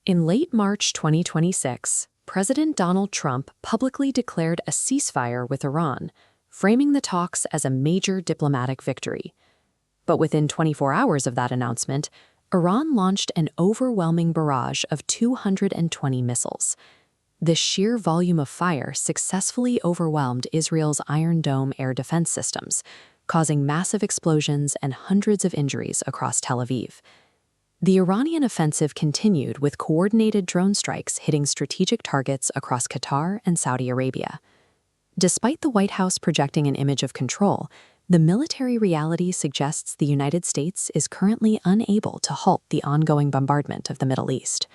In late March 2026, President Donald Trump publicly declared a ceasefire with Iran, framing the talks as a major diplomatic victory. But within 24 hours of that announcement, Iran launched an overwhelming barrage of 220 missiles. This sheer volume of fire successfully overwhelmed Israel's Iron Dome air defense systems, causing massive explosions and hundreds of injuries across Tel Aviv. The Iranian offensive continued with coordinated drone strikes hitting strategic targets across Qatar and Saudi Arabia. Despite the White House projecting an image of control, the military reality suggests the United States is currently unable to halt the ongoing bombardment of the Middle East.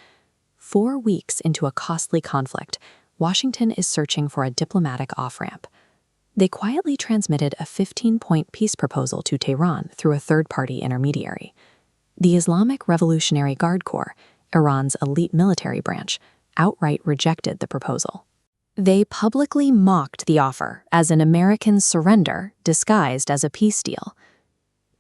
4 weeks into a costly conflict, Washington is searching for a diplomatic off-ramp. They quietly transmitted a 15-point peace proposal to Tehran through a third-party intermediary. The Islamic Revolutionary Guard Corps, Iran's elite military branch, outright rejected the proposal. They publicly mocked the offer as an American surrender disguised as a peace deal.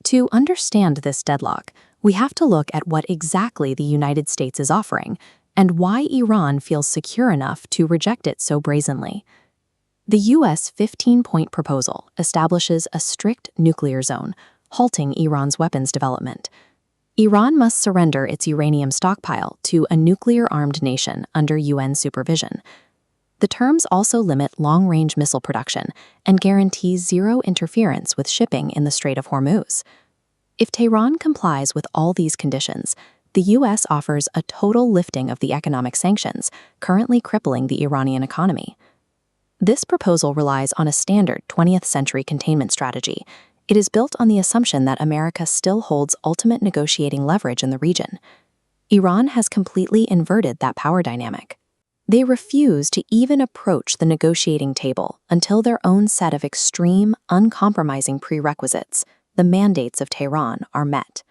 To understand this deadlock, we have to look at what exactly the United States is offering and why Iran feels secure enough to reject it so brazenly. The U.S. 15-point proposal establishes a strict nuclear zone, halting Iran's weapons development. Iran must surrender its uranium stockpile to a nuclear-armed nation under UN supervision. The terms also limit long-range missile production and guarantee zero interference with shipping in the Strait of Hormuz. If Tehran complies with all these conditions, the U.S. offers a total lifting of the economic sanctions currently crippling the Iranian economy. This proposal relies on a standard 20th-century containment strategy. It is built on the assumption that America still holds ultimate negotiating leverage in the region. Iran has completely inverted that power dynamic. They refuse to even approach the negotiating table until their own set of extreme, uncompromising prerequisites, the mandates of Tehran, are met.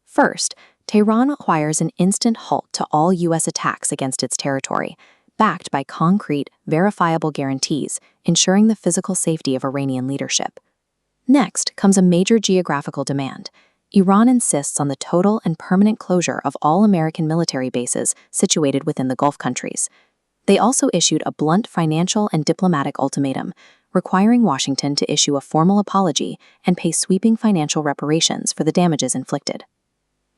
First, Tehran requires an instant halt to all U.S. attacks against its territory, backed by concrete, verifiable guarantees ensuring the physical safety of Iranian leadership. Next comes a major geographical demand. Iran insists on the total and permanent closure of all American military bases situated within the Gulf countries. They also issued a blunt financial and diplomatic ultimatum, requiring Washington to issue a formal apology and pay sweeping financial reparations for the damages inflicted.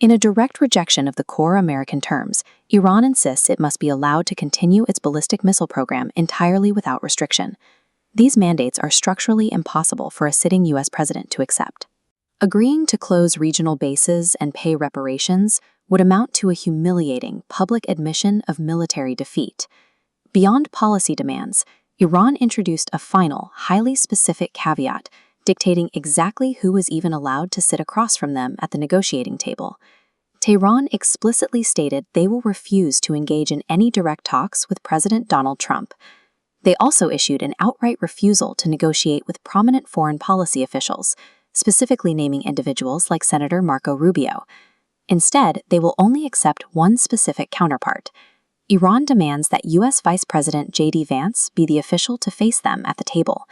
In a direct rejection of the core American terms, Iran insists it must be allowed to continue its ballistic missile program entirely without restriction. These mandates are structurally impossible for a sitting U.S. president to accept. Agreeing to close regional bases and pay reparations would amount to a humiliating public admission of military defeat. Beyond policy demands, Iran introduced a final, highly specific caveat dictating exactly who was even allowed to sit across from them at the negotiating table. Tehran explicitly stated they will refuse to engage in any direct talks with President Donald Trump. They also issued an outright refusal to negotiate with prominent foreign policy officials, specifically naming individuals like Senator Marco Rubio. Instead, they will only accept one specific counterpart. Iran demands that U.S. Vice President J.D. Vance be the official to face them at the table.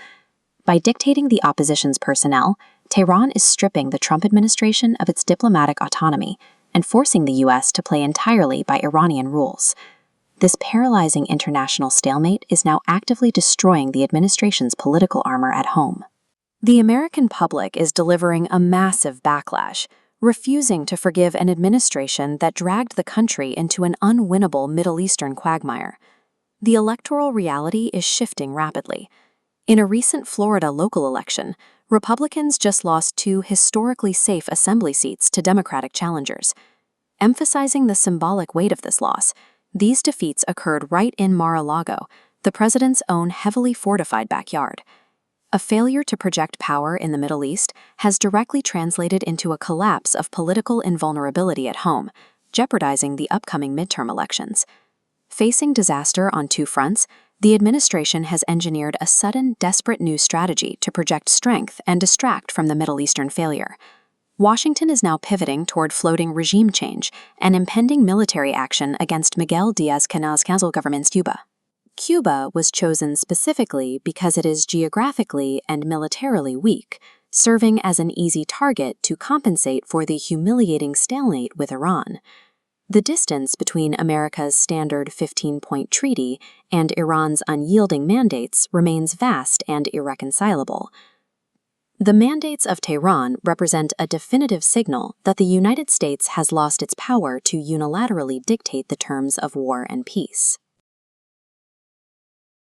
By dictating the opposition's personnel, Tehran is stripping the Trump administration of its diplomatic autonomy and forcing the U.S. to play entirely by Iranian rules. This paralyzing international stalemate is now actively destroying the administration's political armor at home. The American public is delivering a massive backlash, refusing to forgive an administration that dragged the country into an unwinnable Middle Eastern quagmire. The electoral reality is shifting rapidly. In a recent Florida local election, Republicans just lost 2 historically safe assembly seats to Democratic challengers. Emphasizing the symbolic weight of this loss, these defeats occurred right in Mar-a-Lago, the president's own heavily fortified backyard. A failure to project power in the Middle East has directly translated into a collapse of political invulnerability at home, jeopardizing the upcoming midterm elections. Facing disaster on 2 fronts, the administration has engineered a sudden, desperate new strategy to project strength and distract from the Middle Eastern failure. Washington is now pivoting toward floating regime change and impending military action against Miguel Díaz-Canel's government's Cuba. Cuba was chosen specifically because it is geographically and militarily weak, serving as an easy target to compensate for the humiliating stalemate with Iran. The distance between America's standard 15-point treaty and Iran's unyielding mandates remains vast and irreconcilable. The mandates of Tehran represent a definitive signal that the United States has lost its power to unilaterally dictate the terms of war and peace.